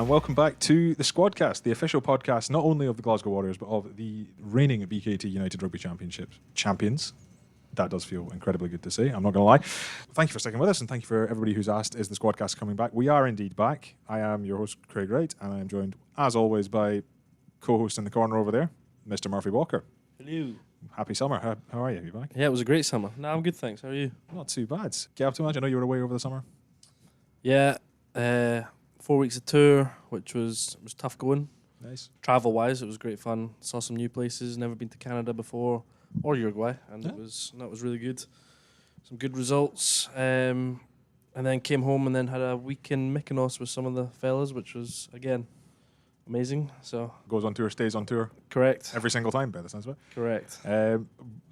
and welcome back to the Squadcast, the official podcast not only of the Glasgow Warriors but of the reigning BKT United Rugby Championship champions. That does feel incredibly good to say, I'm not going to lie. Thank you for sticking with us, and thank you for everybody who's asked, is the Squadcast coming back? We are indeed back. I am your host, Craig Wright, and I am joined, as always, by co-host in the corner over there, Mr. Murphy Walker. Hello. Happy summer. How are you? Are you back? Yeah, it was a great summer. No, I'm good, thanks. How are you? Not too bad. Get up to much? I know you were away over the summer. Yeah, 4 weeks of tour, which was tough going. Nice. Travel-wise, it was great fun. Saw some new places. Never been to Canada before, or Uruguay, and that was really good. Some good results. And then came home and then had a week in Mykonos with some of the fellas, which was again amazing. So Goes on tour, stays on tour. Correct. Every single time, by the sounds of it. Correct. I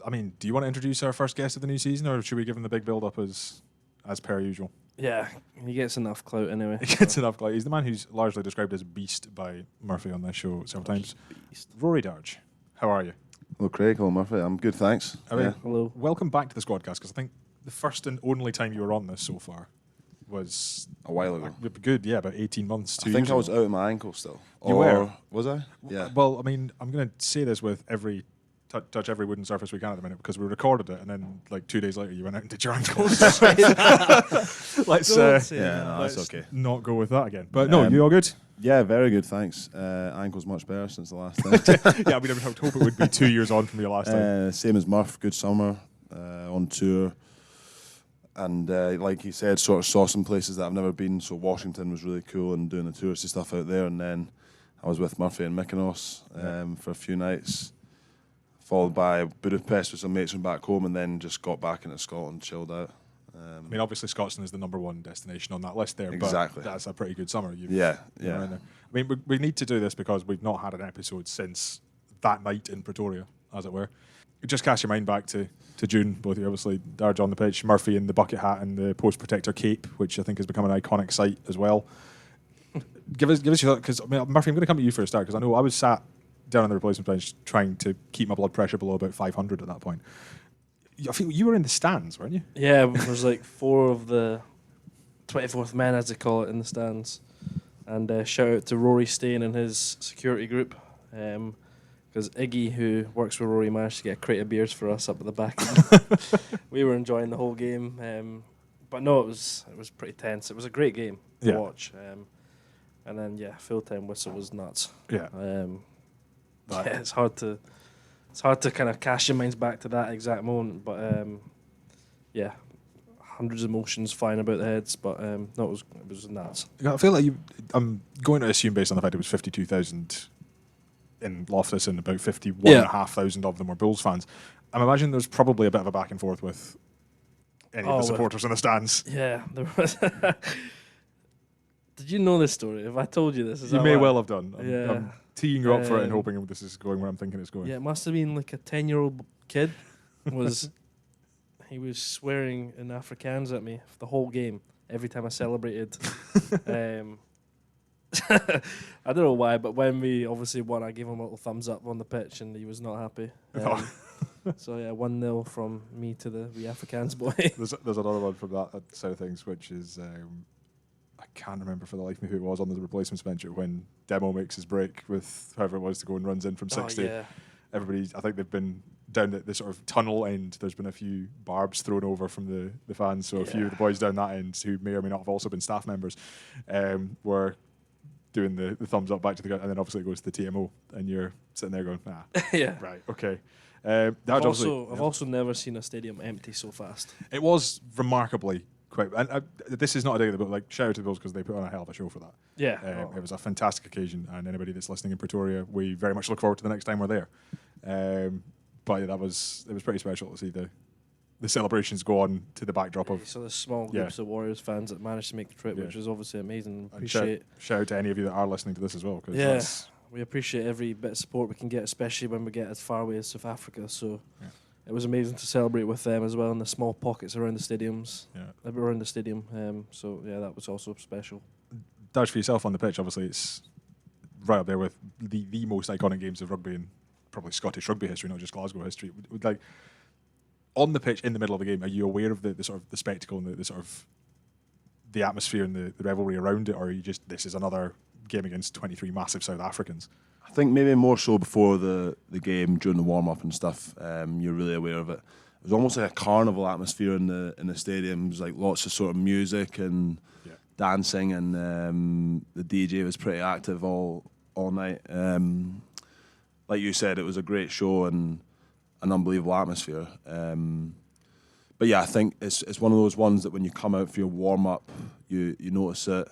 mean, do you want to introduce our first guest of the new season, or should we give him the big build-up as per usual? Yeah, he gets enough clout anyway. He gets enough clout. He's the man who's largely described as beast by Murphy on this show several times. Beast. Rory Darge, how are you? Hello, Craig. Hello, Murphy. I'm good, thanks. Hello. Welcome back to the Squadcast, because I think the first and only time you were on this so far was A while ago. Good, yeah, about 18 months. I think I was out of my ankle still. You were? Was I? Yeah. Well, I mean, I'm going to say this with every touch every wooden surface we can at the minute, because we recorded it, and then like 2 days later you went out and did your ankles. Let's That's okay. not go with that again. But no, you all good? Yeah, very good, thanks. Ankle's much better since the last time. Yeah, I mean, I would hope it would be 2 years on from your last time. Same as Murph, good summer, on tour. And like he said, sort of saw some places that I've never been. So Washington was really cool and doing the touristy stuff out there. And then I was with Murphy in Mykonos for a few nights, followed by Budapest with some mates from back home, and then just got back into Scotland, chilled out. I mean, obviously Scotland is the number one destination on that list there. Exactly. But that's a pretty good summer. Yeah. I mean, we need to do this because we've not had an episode since that night in Pretoria, as it were. Just cast your mind back to June, both of you, obviously. Darge on the pitch, Murphy in the bucket hat and the post protector cape, which I think has become an iconic sight as well. Give us your thought, because Murphy, I'm going to come to you for a start, because I know I was sat down on the replacement bench trying to keep my blood pressure below about 500 at that point. I feel you were in the stands, weren't you? Yeah, there was like 4 of the 24th men, as they call it, in the stands. And shout out to Rory staying in his security group, because Iggy, who works with Rory, managed to get a crate of beers for us up at the back. We were enjoying the whole game. But no, it was pretty tense. It was a great game to watch. And then, full-time whistle was nuts. Yeah. Yeah, it's hard to kind of cast your minds back to that exact moment, but hundreds of emotions flying about the heads, but no, it was nuts. I feel like I'm going to assume, based on the fact it was 52,000 in Loftus and about 51,500 of them were Bulls fans, I'm imagining there's probably a bit of a back and forth with any of the supporters in the stands. Yeah, there was. Did you know this story? Have I told you this? You may well have done. I'm teeing you up for it and hoping this is going where I'm thinking it's going. Yeah, it must have been like a 10-year-old kid. He was swearing in Afrikaans at me for the whole game every time I celebrated. I don't know why, but when we obviously won, I gave him a little thumbs up on the pitch, and he was not happy. So 1-0 from me to the Afrikaans boy. There's another one from that side of things, which is I can't remember for the life of me who it was on the replacements bench when Demo makes his break with whoever it was to go and runs in from 60. Everybody, I think they've been down the sort of tunnel end. There's been a few barbs thrown over from the fans, so a few of the boys down that end who may or may not have also been staff members were doing the thumbs up back to the gun, and then obviously it goes to the TMO, and you're sitting there going, right, okay. I've also never seen a stadium empty so fast. It was remarkably quick, and this is not a dig, but like shout out to the Bulls because they put on a hell of a show for that. Yeah, it was a fantastic occasion, and anybody that's listening in Pretoria, we very much look forward to the next time we're there. But yeah, it was pretty special to see the celebrations go on to the backdrop of. So the small groups of Warriors fans that managed to make the trip, which was obviously amazing. Shout out to any of you that are listening to this as well. Cause we appreciate every bit of support we can get, especially when we get as far away as South Africa. So it was amazing to celebrate with them as well in the small pockets around the stadiums. Yeah, around the stadium. So that was also special. Darge, for yourself on the pitch, obviously it's right up there with the most iconic games of rugby in probably Scottish rugby history, not just Glasgow history. Like on the pitch in the middle of the game, are you aware of the sort of the spectacle and the sort of the atmosphere and the rivalry around it, or are you just, this is another game against 23 massive South Africans. I think maybe more so before the game, during the warm up and stuff. You're really aware of it. It was almost like a carnival atmosphere in the stadium. It was like lots of sort of music and dancing, and the DJ was pretty active all night. Like you said, it was a great show and an unbelievable atmosphere. But yeah, I think it's one of those ones that when you come out for your warm up, you notice it.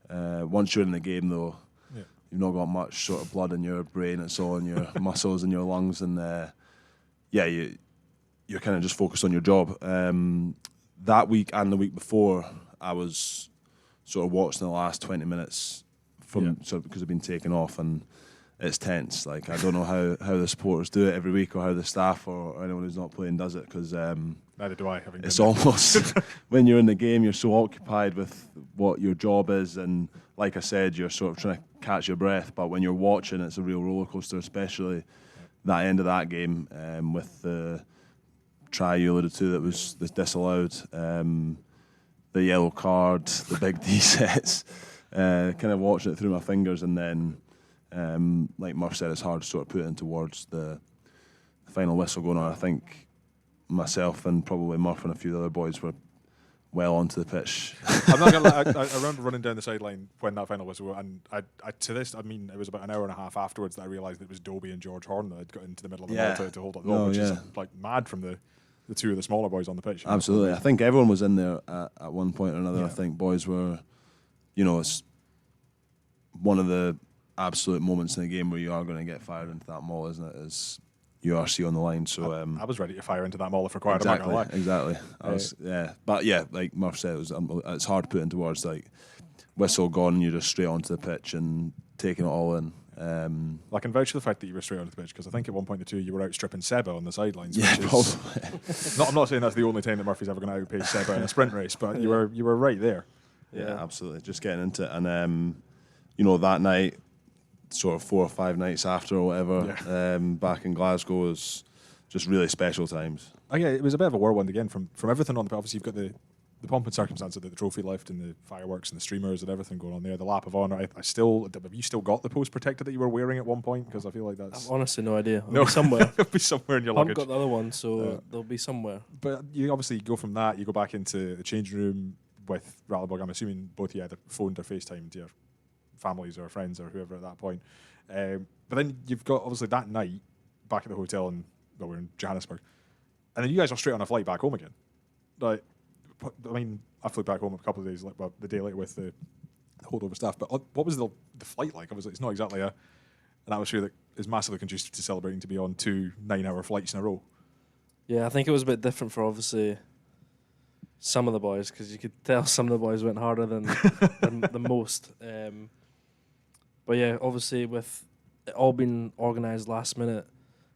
Once you're in the game, though, you've not got much sort of blood in your brain. It's all in your muscles and your lungs, and you're kind of just focused on your job. That week and the week before, I was sort of watching the last 20 minutes because I've been taken off, and it's tense. Like, I don't know how the supporters do it every week, or how the staff or anyone who's not playing does it, because neither do I. It's almost when you're in the game, you're so occupied with what your job is, and like I said, you're sort of trying to catch your breath. But when you're watching, it's a real roller coaster, especially that end of that game with the try you alluded to that was disallowed, the yellow card, the big D sets, kind of watching it through my fingers, and then like Murph said, it's hard to sort of put it in towards the final whistle going on. I think myself and probably Murph and a few other boys were well onto the pitch. I'm not gonna lie, I remember running down the sideline when that final whistle, and I it was about an hour and a half afterwards that I realised it was Dobie and George Horn that had got into the middle of the ball to hold up the ball, which is like mad from the two of the smaller boys on the pitch. Absolutely. I think everyone was in there at one point or another. I think boys were, it's one of the absolute moments in the game where you are going to get fired into that maul, isn't it? Is URC on the line. So I was ready to fire into that maul if required. Exactly. But yeah, like Murph said, it's hard to put into words. Like, whistle gone, and you're just straight onto the pitch and taking it all in. I can vouch for the fact that you were straight onto the pitch, because I think at one point or two you were outstripping Seba on the sidelines. Yeah, probably. I'm not saying that's the only time that Murphy's ever going to outpace Seba in a sprint race, but you were right there. Yeah, absolutely. Just getting into it, and that night, sort of 4 or 5 nights after or whatever, back in Glasgow, was just really special times. Yeah, it was a bit of a whirlwind again from everything on the. Obviously, you've got the pomp and circumstance of the trophy lift and the fireworks and the streamers and everything going on there. The lap of honour. Have you still got the post protector that you were wearing at one point? Because I feel like that's. I've honestly no idea. It'll be somewhere. It'll be somewhere in your luggage. I've got the other one, so they'll be somewhere. But you obviously go from that. You go back into the changing room with Rallyburg. I'm assuming both of you either phoned or FaceTimed your families or friends or whoever at that point. But then you've got obviously that night back at the hotel, and we're in Johannesburg, and then you guys are straight on a flight back home again. Like, I mean, I flew back home a couple of days, the day later with the holdover staff. But what was the flight like? Obviously, it's not exactly an atmosphere that is massively conducive to celebrating to be on 2 9-hour flights in a row. Yeah, I think it was a bit different for obviously some of the boys, because you could tell some of the boys went harder than the most. But yeah, obviously with it all being organised last minute,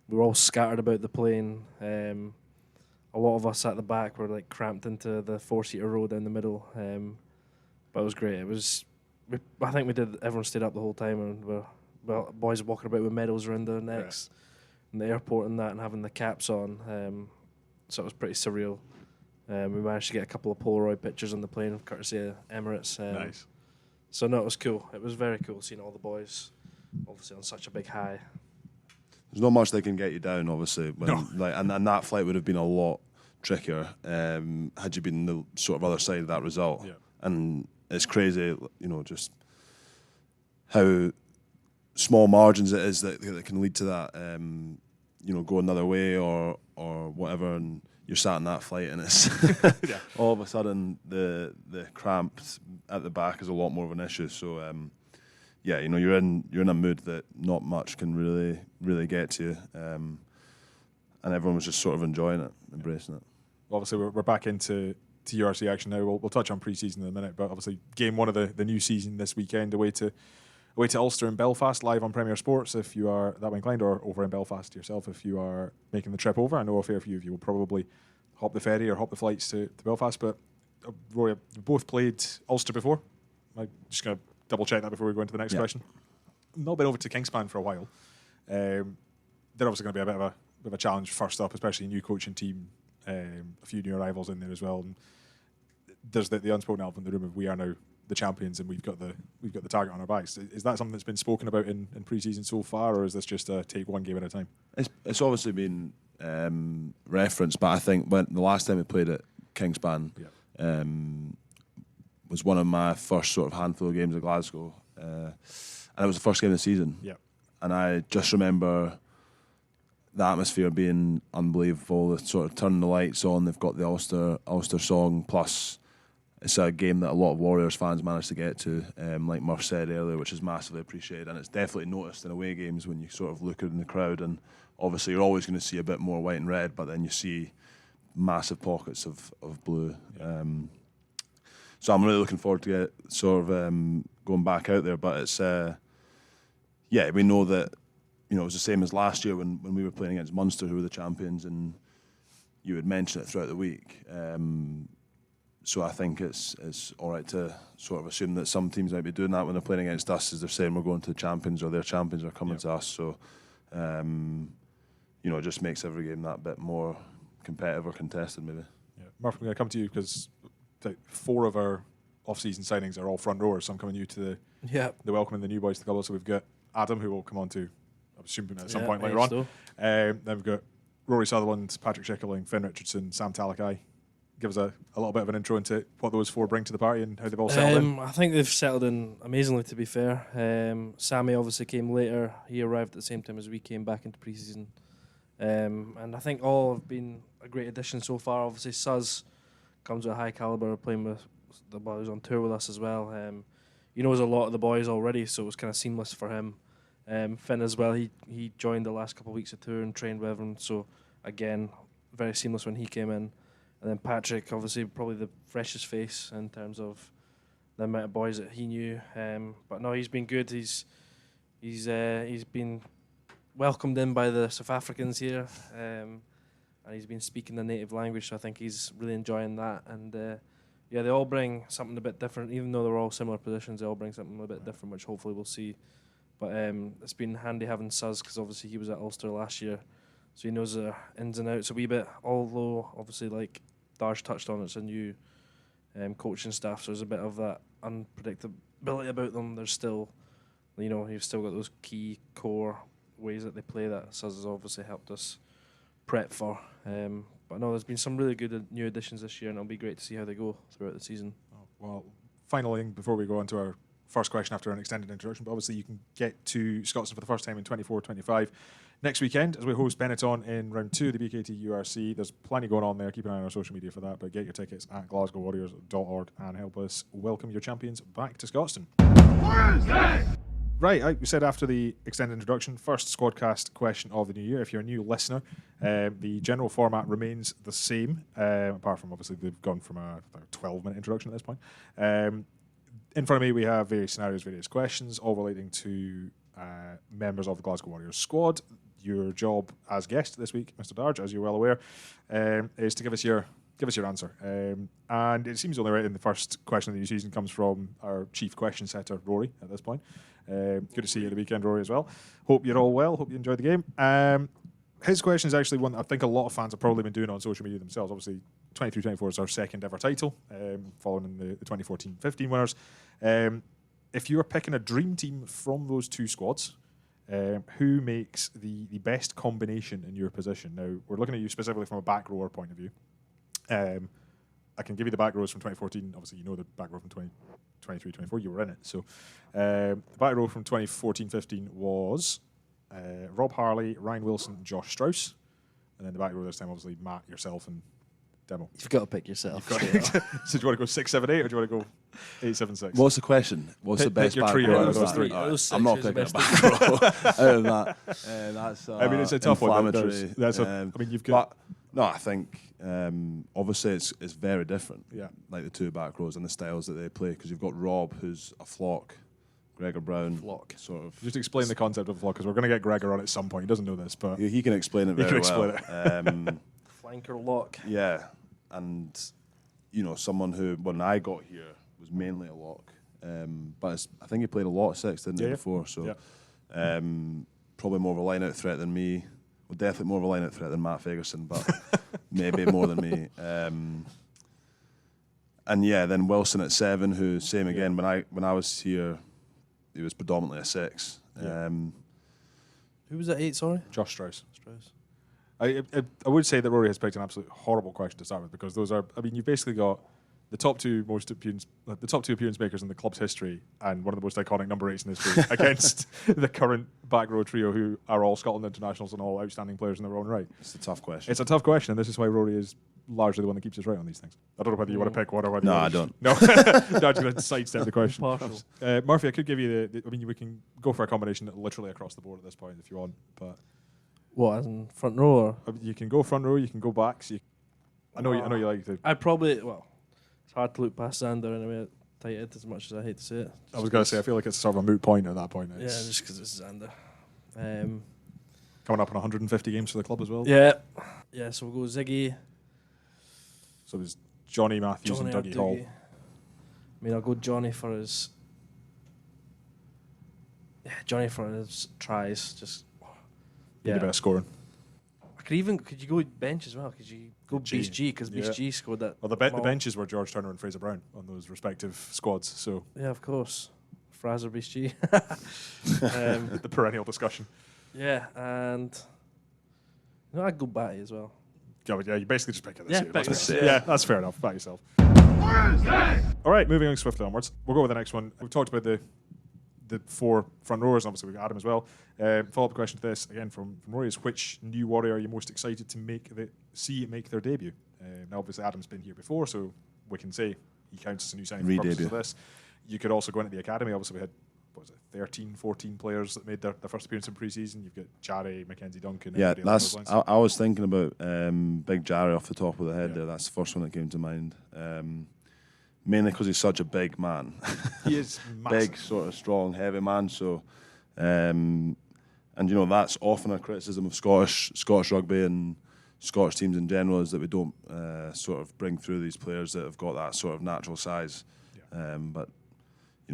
we were all scattered about the plane. A lot of us at the back were like cramped into the 4-seater row down the middle. But it was great. I think everyone stayed up the whole time, and boys walking about with medals around their necks in the airport and that, and having the caps on. So it was pretty surreal. We managed to get a couple of Polaroid pictures on the plane, courtesy of Emirates. Nice. So no, it was cool. It was very cool seeing all the boys, obviously on such a big high. There's not much they can get you down, obviously. And that flight would have been a lot trickier had you been the sort of other side of that result. Yeah. And it's crazy, just how small margins it is that can lead to that, go another way or whatever, and you're sat in that flight, and it's all of a sudden the cramp at the back is a lot more of an issue. So you're in a mood that not much can really get to you, and everyone was just sort of enjoying it, embracing it. Obviously, we're back into URC action now. We'll touch on pre-season in a minute, but obviously game 1 of the new season this weekend away to Ulster and Belfast, live on Premier Sports if you are that way inclined, or over in Belfast yourself if you are making the trip over. I know a fair few of you will probably hop the ferry or hop the flights to Belfast, but Rory, we've both played Ulster before. I'm just going to double check that before we go into the next question. Not been over to Kingspan for a while. They're obviously going to be a bit of a challenge first up, especially a new coaching team, a few new arrivals in there as well. And there's the unspoken elephant in the room of we are now the champions and we've got the target on our backs. Is that something that's been spoken about in pre-season so far, or is this just a take one game at a time? It's obviously been referenced, but I think when the last time we played at Kingspan was one of my first sort of handful of games at Glasgow, and it was the first game of the season. Yeah. And I just remember the atmosphere being unbelievable. The sort of turning the lights on, they've got the Ulster song, plus it's a game that a lot of Warriors fans managed to get to, like Murph said earlier, which is massively appreciated, and it's definitely noticed in away games when you sort of look in the crowd, and obviously you're always going to see a bit more white and red, but then you see massive pockets of blue. Yeah. So I'm really looking forward to get sort of going back out there, but it's we know that, you know, it was the same as last year when we were playing against Munster, who were the champions, and you would mention it throughout the week. So I think it's all right to sort of assume that some teams might be doing that when they're playing against us, as they're saying we're going to the champions or their champions are coming to us. So, you know, it just makes every game that bit more competitive or contested, maybe. Yeah. Murph, I'm going to come to you because 4 of our off-season signings are all front rowers, so I'm coming you to the welcoming the new boys to the club. So we've got Adam, who will come on to, I'm assuming, at some point later on. Then we've got Rory Sutherland, Patrick Schickerling, Finn Richardson, Sam Talakai. Give us a little bit of an intro into what those 4 bring to the party and how they've all settled in. I think they've settled in amazingly, to be fair. Sammy obviously came later. He arrived at the same time as we came back into pre-season. And I think all have been a great addition so far. Obviously, Suz comes with a high calibre, playing with the boys on tour with us as well. He knows a lot of the boys already, so it was kind of seamless for him. Finn as well, he joined the last couple of weeks of tour and trained with everyone, so again, very seamless when he came in. And then Patrick, obviously probably the freshest face in terms of the amount of boys that he knew. But no, he's been good. He's been welcomed in by the South Africans here, and he's been speaking the native language, so I think he's really enjoying that. And they all bring something a bit different, even though they're all similar positions. They all bring something a bit different, which hopefully we'll see. But it's been handy having Suz, because obviously he was at Ulster last year, so he knows the ins and outs a wee bit. Although obviously, like Darge touched on, it's a new coaching staff, so there's a bit of that unpredictability about them. There's still, you know, you've still got those key core ways that they play that Suz has obviously helped us prep for. But no, there's been some really good new additions this year, and it'll be great to see how they go throughout the season. Well, final thing before we go on to our first question after an extended introduction, but obviously you can get to Scotland for the first time in 24-25 next weekend as we host Benetton in round 2 of the BKT URC. There's plenty going on there. Keep an eye on our social media for that, but get your tickets at glasgowwarriors.org and help us welcome your champions back to Scotstoun. Right, like we said after the extended introduction, first Squadcast question of the new year. If you're a new listener, the general format remains the same, apart from obviously they've gone from a 12-minute introduction at this point. In front of me, we have various scenarios, various questions, all relating to members of the Glasgow Warriors squad. Your job as guest this week, Mr. Darge, as you're well aware, is to give us your answer. And it seems only right in the first question of the new season comes from our chief question setter, Rory, at this point. Good to see you at the weekend, Rory, as well. Hope you're all well. Hope you enjoyed the game. His question is actually one that I think a lot of fans have probably been doing on social media themselves. Obviously, 23-24 is our second ever title, following the 2014-15 winners. If you were picking a dream team from those 2 squads, who makes the best combination in your position? Now, we're looking at you specifically from a back rower point of view. I can give you the back rows from 2014. Obviously, you know the back row from 23-24. You were in it. So, the back row from 2014-15 was Rob Harley, Ryan Wilson, Josh Strauss. And then the back row this time, obviously, Matt, yourself, and Demo. You've got to pick yourself. So do you want to go 6, 7, 8, or do you want to go 8, 7, 6? What's the question? What's the best your back trio row out of those 3. I'm not picking a back row out of that. That's I mean, it's a tough one. That's I mean, you've got. No, I think obviously it's very different. Yeah, like the 2 back rows and the styles that they play, because you've got Rob, who's a flock, Gregor Brown, flock. Sort of. Just explain the concept of a flock, because we're going to get Gregor on at some point. He doesn't know this, but he can explain it very well. Flanker lock. Yeah, and you know, someone who when I got here was mainly a lock, but I think he played a lot of 6, didn't he, before? So probably more of a line-out threat than me. Well, definitely more of a line-out threat than Matt Fagerson, but maybe more than me. And then Wilson at 7, who same again. When I was here, he was predominantly a 6. Yeah. Who was at 8? Sorry, Josh Strauss. I would say that Rory has picked an absolute horrible question to start with, because those are. I mean, you've basically got the top two appearance makers in the club's history, and one of the most iconic number 8s in history against the current back row trio, who are all Scotland internationals and all outstanding players in their own right. It's a tough question. It's a tough question, and this is why Rory is largely the one that keeps us right on these things. I don't know whether you want to pick one or whether. No, I don't. No, I'm just going to sidestep the question. partial. Murphy, I could give you I mean, we can go for a combination literally across the board at this point if you want, but. What, as in front row? Or? You can go front row, you can go backs. I know you like to. I'd probably, it's hard to look past Xander anyway, tight end, as much as I hate to say it. I was going to say, I feel like it's sort of a moot point at that point. Yeah, just because it's Xander. Coming up on 150 games for the club as well. Yeah, so we'll go Ziggy. So there's Johnny Matthews and Dougie Hall. I mean, I'll go Johnny for his tries. Just A bit of scoring. Could you go bench as well? Could you go Beast G, because Beast G scored that. Well, the benches were George Turner and Fraser Brown on those respective squads. So yeah, of course, Fraser Beast G. The perennial discussion. Yeah, and I'd go Batty as well. Yeah, you basically just pick it this year. pick That's it. fair. Yeah, that's fair enough. Back yourself. All right, moving on swiftly onwards. We'll go with the next one. We've talked about the 4 front rowers, and obviously we've got Adam as well. Follow-up question to this, again from Rory, is which new Warrior are you most excited to make their debut? Now, obviously, Adam's been here before, so we can say he counts as a new signing for purposes of this. You could also go into the academy. Obviously, we had 13, 14 players that made their first appearance in pre-season. You've got Jarry, Mackenzie Duncan. Yeah, I was thinking about Big Jarry off the top of the head there. That's the first one that came to mind. Mainly because he's such a big man. He is massive. Big, sort of strong, heavy man. So, and that's often a criticism of Scottish rugby and Scottish teams in general, is that we don't sort of bring through these players that have got that sort of natural size. Yeah. But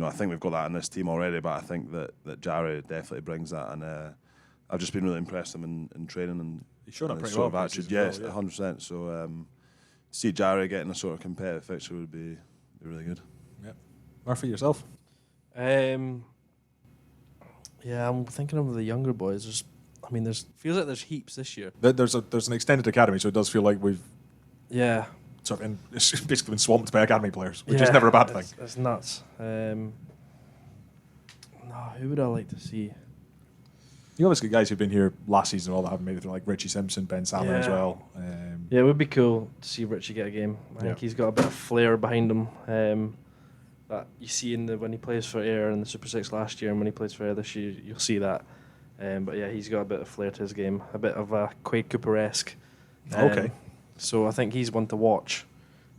I think we've got that in this team already. But I think that Jarry definitely brings that, and I've just been really impressed with him in training, and he showed up pretty sort well. Of attitude. Yes, 100%. So see Jarry getting a sort of competitive fixture would be really good. Yeah. Murphy, yourself? I'm thinking of the younger boys. Feels like there's heaps this year. There's an extended academy, so it does feel like we've sort of it's basically been swamped by academy players, which is never a bad thing. It's nuts. Who would I like to see? You obviously got guys who've been here last season, all that haven't made it through, like Richie Simpson, Ben Salmon as well. Yeah, it would be cool to see Richie get a game. I think he's got a bit of flair behind him that you see when he plays for Ayr in the Super 6 last year, and when he plays for Ayr this year, you'll see that. But yeah, he's got a bit of flair to his game, a bit of a Quade Cooper-esque. Okay. So I think he's one to watch.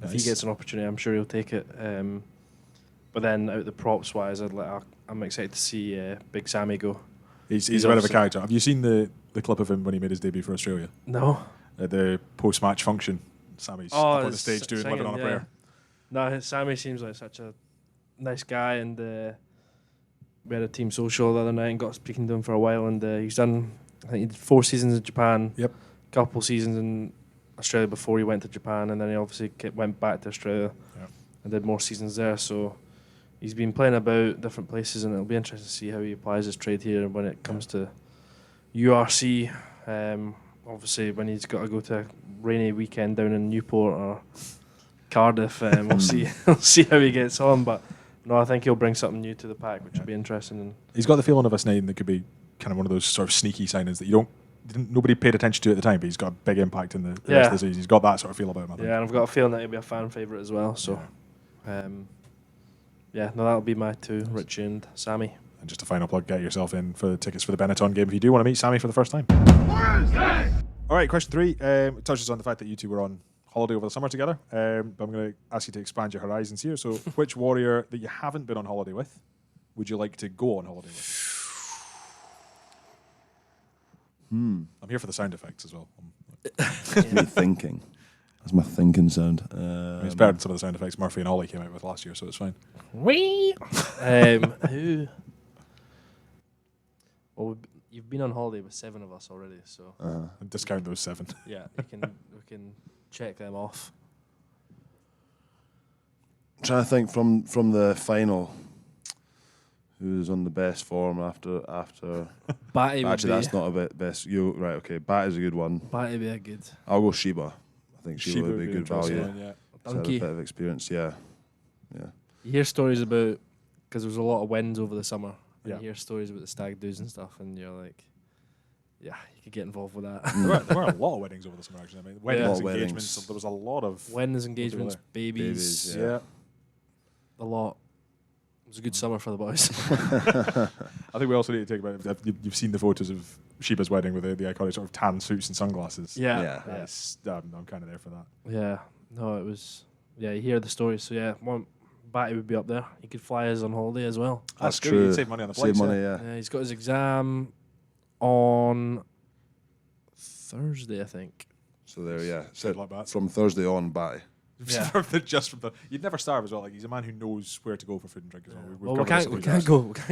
Nice. If he gets an opportunity, I'm sure he'll take it. But then out the props wise, I'm excited to see Big Sammy go. He's a bit of a character. Have you seen the clip of him when he made his debut for Australia? No. The post-match function. Sammy's up on the stage doing Living on a Prayer. No, Sammy seems like such a nice guy, and we had a team social the other night and got speaking to him for a while, and he's done, I think he did 4 seasons in Japan, couple seasons in Australia before he went to Japan, and then he obviously went back to Australia and did more seasons there. So he's been playing about different places, and it'll be interesting to see how he applies his trade here when it comes to URC. Obviously, when he's got to go to a rainy weekend down in Newport or Cardiff, we'll see how he gets on. But no, I think he'll bring something new to the pack, which will be interesting. And he's got the feeling of a name that could be kind of one of those sort of sneaky signings that nobody paid attention to at the time, but he's got a big impact in the rest of the season. He's got that sort of feel about him, I think. Yeah, and I've got a feeling that he'll be a fan favourite as well. So, that'll be my 2, Richie and Sammy. And just a final plug, get yourself in for the tickets for the Benetton game if you do want to meet Sammy for the first time. All right, question 3 touches on the fact that you two were on holiday over the summer together, but I'm going to ask you to expand your horizons here. So which Warrior that you haven't been on holiday with would you like to go on holiday with? I'm here for the sound effects as well. Me thinking. That's my thinking sound. It's better than some of the sound effects Murphy and Ollie came out with last year, so it's fine. Who? Well, you've been on holiday with 7 of us already, so And discount those 7. yeah, we can check them off. trying to think from the final, who's on the best form after. Batty would Actually, be. that's not a bit best. You right? Okay, Batty's a good one. Batty would be a good. I'll go Sheba. I think Sheba would be good value. One, yeah. He's had a bit of experience. Yeah. You hear stories about, because there was a lot of wins over the summer. And Yeah. you hear stories about the stag do's and stuff, and you're like, yeah, you could get involved with that. There were a lot of weddings over the summer, actually. I mean, weddings, A lot of engagements. weddings. There was a lot of Weddings, engagements, babies, Yeah. a lot. It was a good summer for the boys. I think we also need to take about. You've seen the photos of Sheba's wedding with the iconic sort of tan suits and sunglasses. Yeah. Yes, I'm kind of there for that. Yeah, no, it was. Yeah, you hear the stories. So yeah, Batty would be up there. He could fly us on holiday as well. That's true. You'd save money on the flights. Save money, yeah. Yeah, he's got his exam on Thursday, I think. So there, yeah. Good So luck, Bats. from Thursday on, Batty. Yeah. Just from the, you'd never starve as well. Like he's a man who knows where to go for food and drink as well. Well, we can't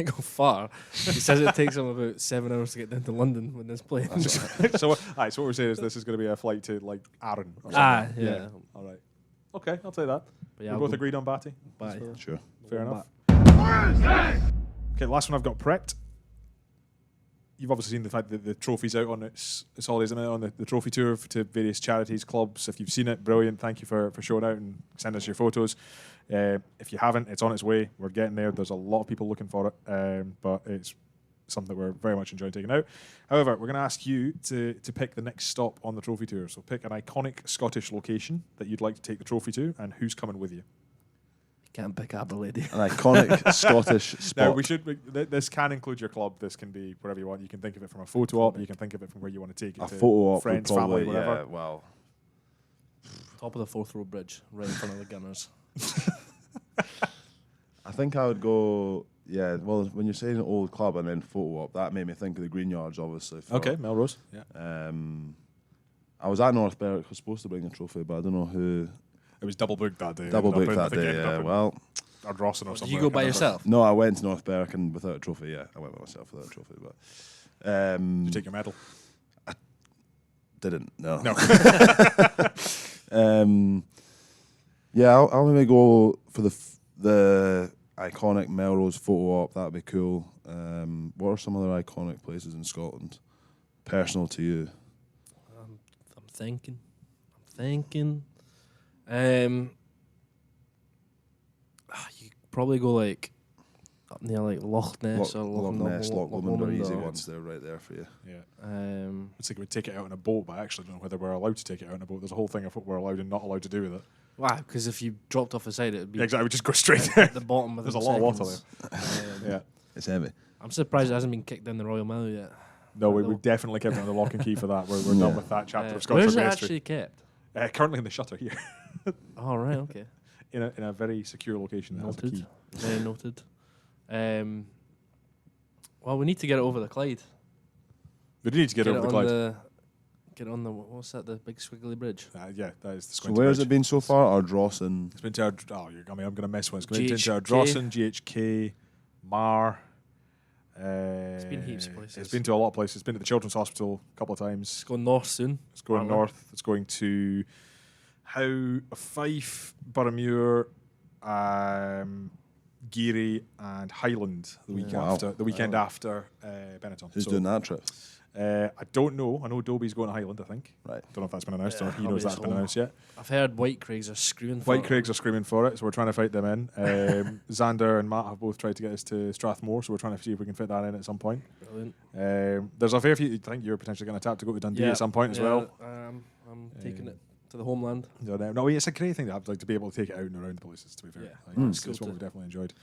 go far. He says it takes him about 7 hours to get down to London with this plane. So what we're saying is this is going to be a flight to like Arran or something. Yeah. All right. Okay, I'll say that. But yeah, We I'll both go agreed on Batty. Batty. Sure. Fair enough. Bat. Okay, last one I've got prepped. You've obviously seen the fact that the trophy's out on its holidays, isn't it, on the trophy tour to various charities, clubs. If you've seen it, brilliant. Thank you for showing out and sending us your photos. If you haven't, it's on its way. We're getting there. There's a lot of people looking for it, but it's something that we're very much enjoying taking out. However, we're going to ask you to pick the next stop on the trophy tour. So pick an iconic Scottish location that you'd like to take the trophy to and who's coming with you. Can't pick Aberlady. An iconic Scottish spot. Now, this can include your club. This can be whatever you want. You can think of it from a photo op. You can think of it from where you want to take it A to. photo op, friends, would probably, family, whatever. yeah. Well, Top of the 4th row bridge, right in front of the Gunners. I think I would go. Yeah. Well, when you're saying an old club and then photo op, that made me think of the Green Yards, obviously. Okay, Melrose. Yeah. I was at North Berwick. I was supposed to bring a trophy, but I don't know who. It was double booked that day. Double booked I that think it day. ended up Yeah. in Well, Ardrossan or Did something. you go by yourself? no, I went to North Berwick and without a trophy. Yeah, I went by myself without a trophy, but Did you take your medal? didn't. No. No. Yeah, I'll maybe go for the iconic Melrose photo op. That'd be cool. What are some other iconic places in Scotland? Personal to you? I'm thinking. You probably go like up near like Loch Ness or Loch Ness, Loch Lomond are easy or- ones. They're right there for you. Yeah. It's like we'd take it out on a boat, but I actually don't know whether we're allowed to take it out on a boat. There's a whole thing of what we're allowed and not allowed to do with it. Why? Because if you dropped off the side, it would be Yeah, exactly. We just go straight at the bottom. There's a lot of water there. Yeah. It's heavy. I'm surprised it hasn't been kicked down the Royal Mail yet. No, we definitely kept it on the lock and key for that. We're done with that chapter of Scottish Where's it history. actually kept? Currently in the shutter here, Oh, right, okay. in a very secure location that has a key. Noted. Very noted. Well, we need to get it over the Clyde. We do need to get over the Clyde. Get on the, what's that, the big squiggly bridge? Yeah, that is the So Squinty where's Bridge. it been so far? Ardrossan. It's been to I'm going to miss one. It's been to GHK. Ardrossan, GHK, Mar. It's been heaps of places. It's been to a lot of places. It's been to the Children's Hospital a couple of times. It's going north soon. It's going Aren't we? north. It's going to Howe, Fife, Boroughmuir, Geary, and Highland the week Wow. after. The weekend after Benetton. Who's So, doing that trip? I don't know. I know Dobie's going to Highland. I think. Right. Don't know if that's been announced or Yeah, if he knows that's Dobie's been home. announced yet. I've heard White Craigs are screwing for White it. Craigs are screaming for it, so we're trying to fight them in. Xander and Matt have both tried to get us to Strathmore, so we're trying to see if we can fit that in at some point. Brilliant. There's a fair few. I think you're potentially going to tap to go to Dundee at some point as well. I'm taking it to the homeland. No, it's a great thing to have, like, to be able to take it out and around the places. To be fair, Yeah. Like, it's Cool one to- we've definitely enjoyed.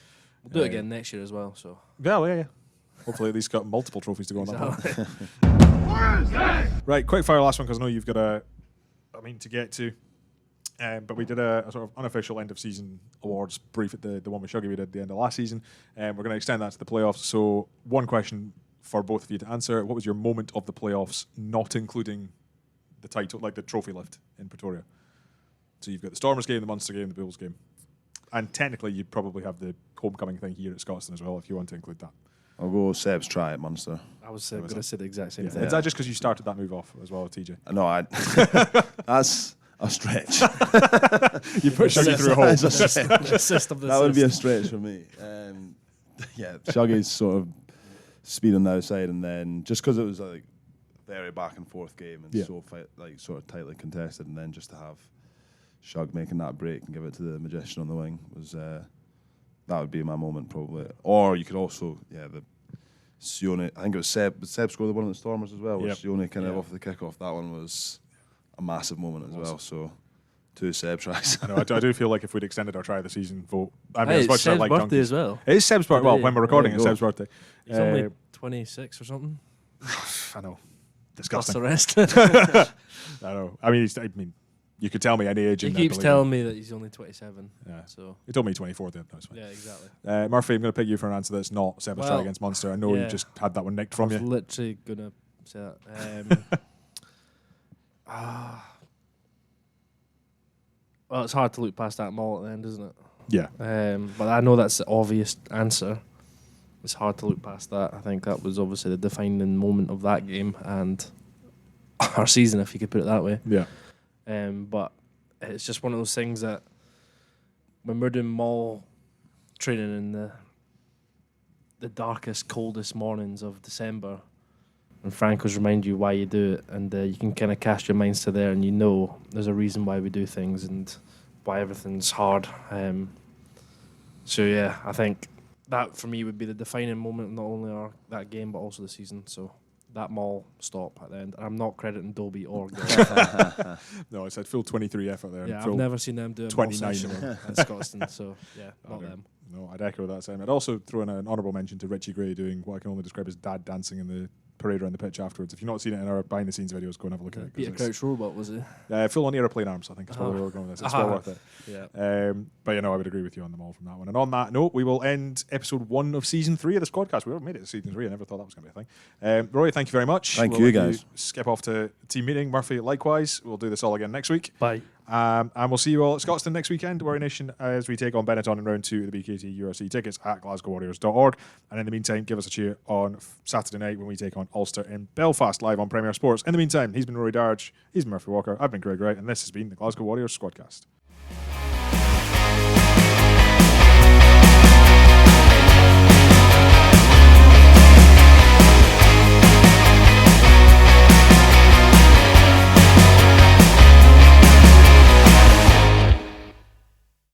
We'll do it again next year as well. So Yeah. Hopefully, at least got multiple trophies to go on that one. Exactly. Right, quick fire last one because I know you've got a meeting to get to. But we did a sort of unofficial end of season awards brief at the one with Shuggy we did at the end of last season. We're going to extend that to the playoffs. So one question for both of you to answer: what was your moment of the playoffs, not including the title, like the trophy lift in Pretoria? So you've got the Stormers game, the Munster game, the Bulls game, and technically you'd probably have the homecoming thing here at Scotstoun as well if you want to include that. I'll go Seb's try at Munster. I was going to say the exact same Yeah. thing. Is that just because you started that move off as well, TJ? No, that's. A stretch. You put Shuggy through a hole. That's a stretch. That would be a stretch for me. Yeah, Shuggy's sort of speed on the outside, and then just because it was like very back and forth game and so sort of tightly contested, and then just to have Shug making that break and give it to the magician on the wing was that would be my moment probably. Or you could also the Sione, I think it was Seb scored the one at the Stormers as well, where Sione kind of off the kickoff. That one was a massive moment as well. So 2 Seb tries. I know. I do feel like if we'd extended our try of the season vote, I mean, Hey, as much it's as I Seb's like birthday Dunkies, as well. it is Seb's birthday. Well, Today. when we're recording, There it's you Seb's birthday. He's only 26 or something. I know. Plus Disgusting. the rest. I know. I mean, you could tell me any age. He and keeps telling me that he's only 27. Yeah. So He told me 24 then. That was fine. yeah, exactly. Murphy, I'm going to pick you for an answer that's not Seb's try Well, against Munster. I know you just had that one nicked from I was you. literally gonna say that. Well, it's hard to look past that maul at the end, isn't it? Yeah. But I know that's the obvious answer. It's hard to look past that. I think that was obviously the defining moment of that game and our season, if you could put it that way. Yeah. But it's just one of those things that when we're doing maul training in the darkest, coldest mornings of December, and Franco's remind you why you do it, and you can kind of cast your minds to there, and you know there's a reason why we do things and why everything's hard. So yeah, I think that for me would be the defining moment, not only that game but also the season. So that maul stop at the end. I'm not crediting Dobie or Gil. No, I said full 23 effort there. Yeah, full I've never seen them do a 29 session at Scotstoun, so yeah, not them. No, I'd echo that same. I'd also throw in an honourable mention to Richie Gray doing what I can only describe as dad dancing in the parade around the pitch afterwards. If you've not seen it in our behind the scenes videos, go and have a look at it. Peter Crouch robot, was it? Full on aeroplane arms, I think is probably where we're going with this. It's well worth it. Yeah. But I would agree with you on them all from that one. And on that note, we will end episode 1 of season 3 of the Squadcast. We made it to season 3. I never thought that was going to be a thing. Rory, thank you very much. Thank we'll you, let guys. Skip off to team meeting. Murphy, likewise. We'll do this all again next week. Bye. And we'll see you all at Scotstoun next weekend, Warrior Nation, as we take on Benetton in round 2 of the BKT URC. Tickets at glasgowwarriors.org. And in the meantime, give us a cheer on Saturday night when we take on Ulster in Belfast, live on Premier Sports. In the meantime, he's been Rory Darge, he's been Murphy Walker, I've been Greg Wright, and this has been the Glasgow Warriors Squadcast.